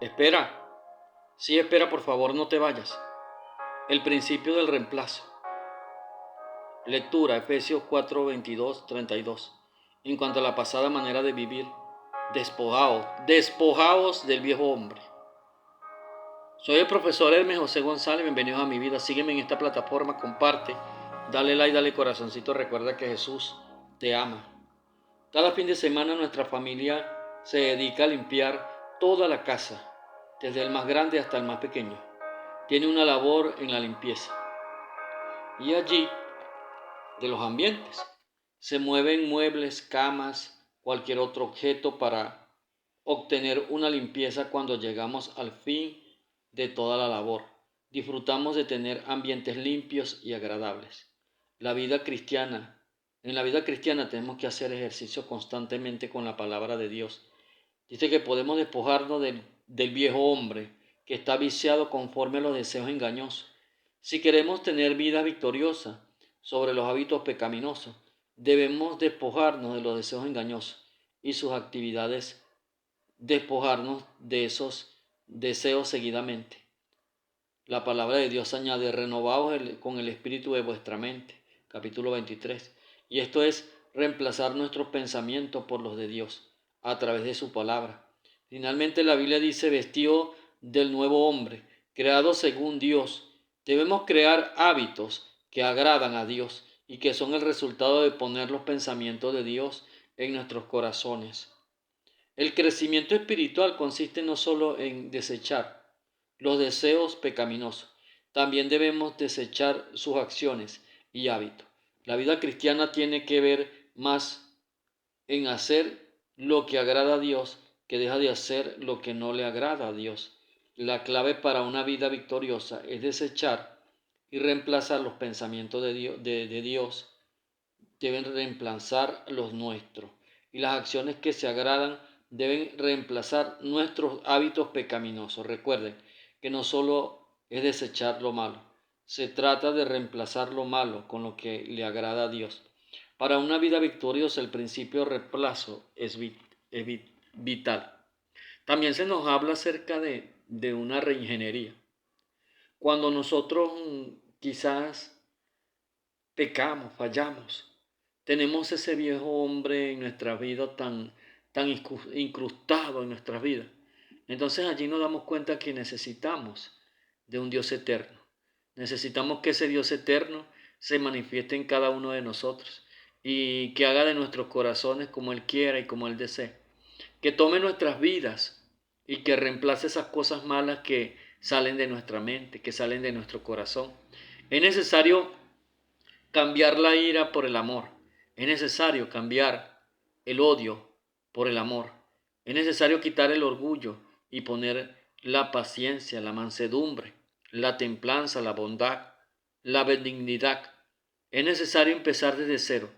Espera, sí, espera, por favor, no te vayas. El principio del reemplazo. Lectura, Efesios 4, 22, 32. En cuanto a la pasada manera de vivir, despojaos del viejo hombre. Soy el profesor Hermes José González, bienvenidos a mi vida. Sígueme en esta plataforma, comparte, dale like, dale corazoncito, recuerda que Jesús te ama. Cada fin de semana nuestra familia se dedica a limpiar toda la casa, desde el más grande hasta el más pequeño. Tiene una labor en la limpieza. Y allí, de los ambientes, se mueven muebles, camas, cualquier otro objeto para obtener una limpieza cuando llegamos al fin de toda la labor. Disfrutamos de tener ambientes limpios y agradables. En la vida cristiana tenemos que hacer ejercicio constantemente con la palabra de Dios. Dice que podemos despojarnos del viejo hombre que está viciado conforme a los deseos engañosos. Si queremos tener vida victoriosa sobre los hábitos pecaminosos, debemos despojarnos de los deseos engañosos y sus actividades, despojarnos de esos deseos seguidamente. La palabra de Dios añade, renovaos con el espíritu de vuestra mente, capítulo 23. Y esto es reemplazar nuestros pensamientos por los de Dios a través de su palabra. Finalmente la Biblia dice, vestido del nuevo hombre, creado según Dios. Debemos crear hábitos que agradan a Dios y que son el resultado de poner los pensamientos de Dios en nuestros corazones. El crecimiento espiritual consiste no solo en desechar los deseos pecaminosos, también debemos desechar sus acciones y hábitos. La vida cristiana tiene que ver más en hacer lo que agrada a Dios que deja de hacer lo que no le agrada a Dios. La clave para una vida victoriosa es desechar y reemplazar los pensamientos de Dios, deben reemplazar los nuestros. Y las acciones que se agradan deben reemplazar nuestros hábitos pecaminosos. Recuerden que no solo es desechar lo malo, se trata de reemplazar lo malo con lo que le agrada a Dios. Para una vida victoriosa el principio de reemplazo es vital. También se nos habla acerca de una reingeniería. Cuando nosotros quizás pecamos, fallamos, tenemos ese viejo hombre en nuestra vida tan incrustado en nuestras vidas. Entonces allí nos damos cuenta que necesitamos de un Dios eterno. Necesitamos que ese Dios eterno se manifieste en cada uno de nosotros y que haga de nuestros corazones como Él quiera y como Él desee. Que tome nuestras vidas y que reemplace esas cosas malas que salen de nuestra mente, que salen de nuestro corazón. Es necesario cambiar la ira por el amor. Es necesario cambiar el odio por el amor. Es necesario quitar el orgullo y poner la paciencia, la mansedumbre, la templanza, la bondad, la benignidad. Es necesario empezar desde cero.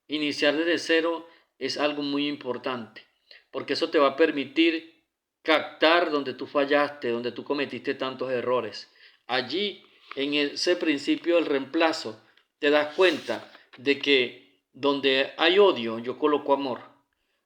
Iniciar desde cero es algo muy importante, porque eso te va a permitir captar donde tú fallaste, donde tú cometiste tantos errores. Allí, en ese principio del reemplazo, te das cuenta de que donde hay odio, yo coloco amor.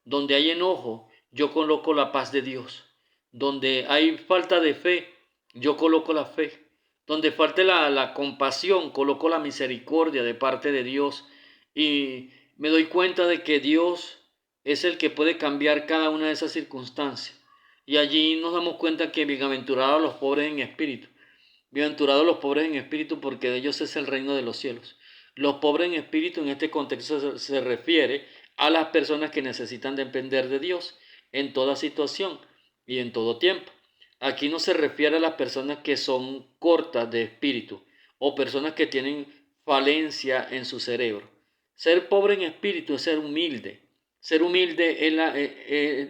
Donde hay enojo, yo coloco la paz de Dios. Donde hay falta de fe, yo coloco la fe. Donde falte la compasión, coloco la misericordia de parte de Dios. Y me doy cuenta de que Dios es el que puede cambiar cada una de esas circunstancias. Y allí nos damos cuenta que bienaventurados los pobres en espíritu. Bienaventurados los pobres en espíritu, porque de ellos es el reino de los cielos. Los pobres en espíritu en este contexto se refiere a las personas que necesitan depender de Dios en toda situación y en todo tiempo. Aquí no se refiere a las personas que son cortas de espíritu o personas que tienen falencia en su cerebro. Ser pobre en espíritu es ser humilde. Ser humilde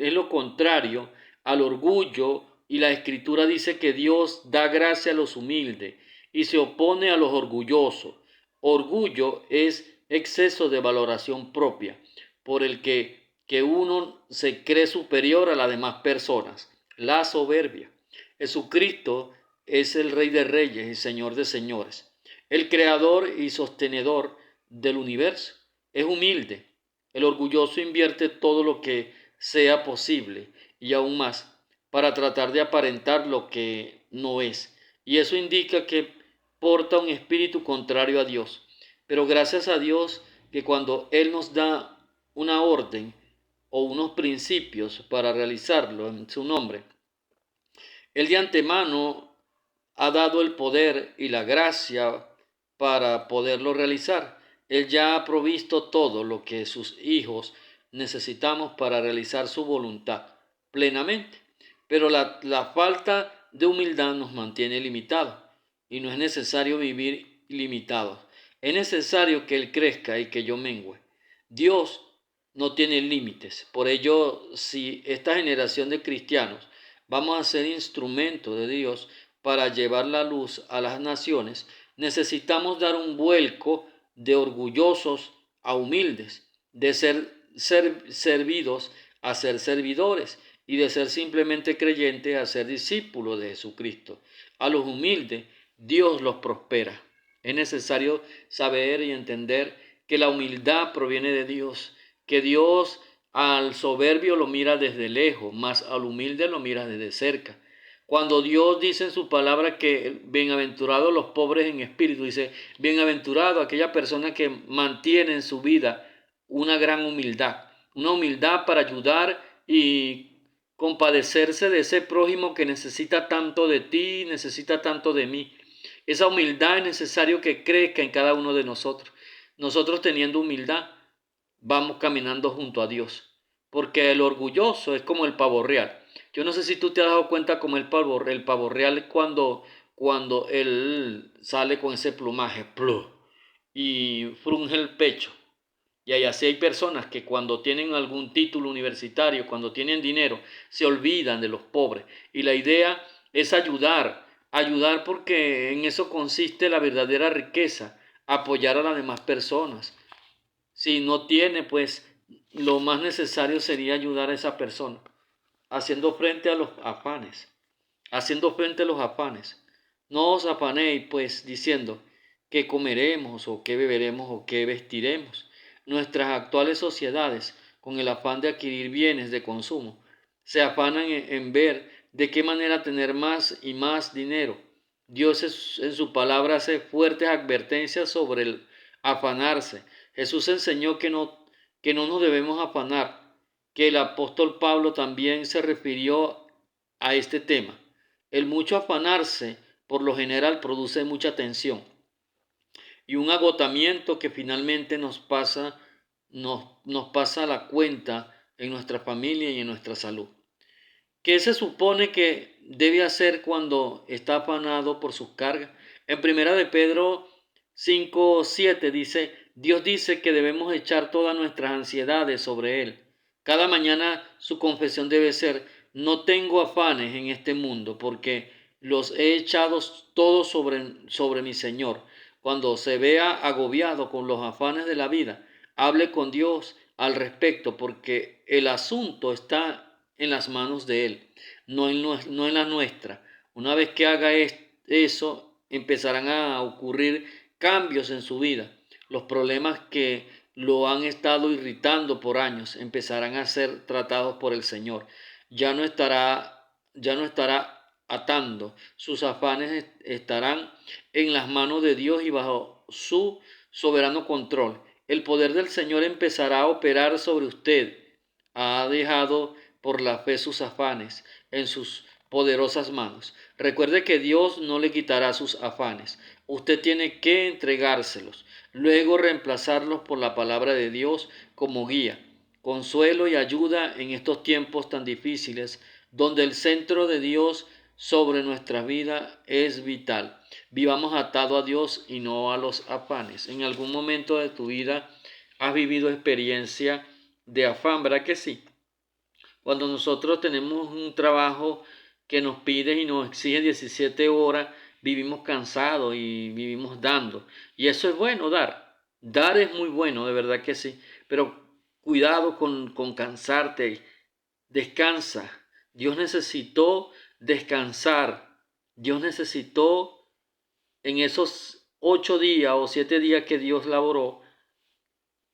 es lo contrario al orgullo, y la escritura dice que Dios da gracia a los humildes y se opone a los orgullosos. Orgullo es exceso de valoración propia por el que uno se cree superior a las demás personas. La soberbia. Jesucristo es el Rey de Reyes y Señor de Señores, el creador y sostenedor del universo. Es humilde. El orgulloso invierte todo lo que sea posible y aún más para tratar de aparentar lo que no es. Y eso indica que porta un espíritu contrario a Dios. Pero gracias a Dios que cuando Él nos da una orden o unos principios para realizarlo en su nombre, Él de antemano ha dado el poder y la gracia para poderlo realizar. Él ya ha provisto todo lo que sus hijos necesitamos para realizar su voluntad plenamente. Pero la falta de humildad nos mantiene limitados y no es necesario vivir limitados. Es necesario que Él crezca y que yo mengüe. Dios no tiene límites. Por ello, si esta generación de cristianos vamos a ser instrumento de Dios para llevar la luz a las naciones, necesitamos dar un vuelco de orgullosos a humildes, de ser servidos a ser servidores y de ser simplemente creyentes a ser discípulos de Jesucristo. A los humildes Dios los prospera. Es necesario saber y entender que la humildad proviene de Dios, que Dios al soberbio lo mira desde lejos, mas al humilde lo mira desde cerca. Cuando Dios dice en su palabra que bienaventurados los pobres en espíritu, dice, bienaventurado aquella persona que mantiene en su vida una gran humildad, una humildad para ayudar y compadecerse de ese prójimo que necesita tanto de ti, necesita tanto de mí. Esa humildad es necesario que crezca en cada uno de nosotros. Nosotros teniendo humildad, vamos caminando junto a Dios. Porque el orgulloso es como el pavo real. Yo no sé si tú te has dado cuenta como el pavo real cuando él sale con ese plumaje y frunge el pecho. Y ahí así hay personas que cuando tienen algún título universitario, cuando tienen dinero, se olvidan de los pobres. Y la idea es ayudar porque en eso consiste la verdadera riqueza, apoyar a las demás personas. Si no tiene, pues lo más necesario sería ayudar a esa persona, haciendo frente a los afanes, haciendo frente a los afanes. No os afanéis, pues, diciendo qué comeremos o qué beberemos o qué vestiremos. Nuestras actuales sociedades, con el afán de adquirir bienes de consumo, se afanan en ver de qué manera tener más y más dinero. Dios en su palabra hace fuertes advertencias sobre el afanarse. Jesús enseñó que no nos debemos afanar, que el apóstol Pablo también se refirió a este tema. El mucho afanarse por lo general produce mucha tensión y un agotamiento que finalmente nos pasa la cuenta en nuestra familia y en nuestra salud. ¿Qué se supone que debe hacer cuando está afanado por sus cargas? En primera de Pedro 5:7 dice, Dios dice que debemos echar todas nuestras ansiedades sobre Él. Cada mañana su confesión debe ser, no tengo afanes en este mundo porque los he echado todos sobre mi Señor. Cuando se vea agobiado con los afanes de la vida, hable con Dios al respecto porque el asunto está en las manos de Él, no en la nuestra. Una vez que haga eso, empezarán a ocurrir cambios en su vida. Los problemas que lo han estado irritando por años empezarán a ser tratados por el Señor. Ya no estará atando. Sus afanes estarán en las manos de Dios y bajo su soberano control. El poder del Señor empezará a operar sobre usted. Ha dejado por la fe sus afanes en sus poderosas manos. Recuerde que Dios no le quitará sus afanes. Usted tiene que entregárselos, luego reemplazarlos por la palabra de Dios como guía, consuelo y ayuda en estos tiempos tan difíciles, donde el centro de Dios sobre nuestra vida es vital. Vivamos atados a Dios y no a los afanes. En algún momento de tu vida has vivido experiencia de afán, ¿verdad que sí? Cuando nosotros tenemos un trabajo que nos pide y nos exige 17 horas, vivimos cansados y vivimos dando. Y eso es bueno, dar. Dar es muy bueno, de verdad que sí. Pero cuidado con cansarte. Descansa. Dios necesitó descansar. Dios necesitó en esos 8 días o 7 días que Dios laboró,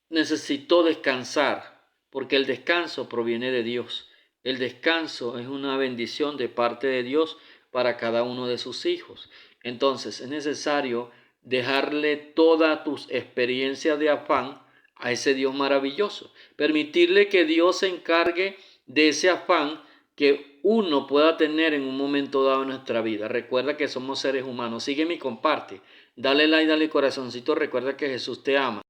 necesitó descansar, porque el descanso proviene de Dios. El descanso es una bendición de parte de Dios para cada uno de sus hijos. Entonces es necesario dejarle todas tus experiencias de afán a ese Dios maravilloso. Permitirle que Dios se encargue de ese afán que uno pueda tener en un momento dado en nuestra vida. Recuerda que somos seres humanos. Sígueme y comparte. Dale like, dale corazoncito. Recuerda que Jesús te ama.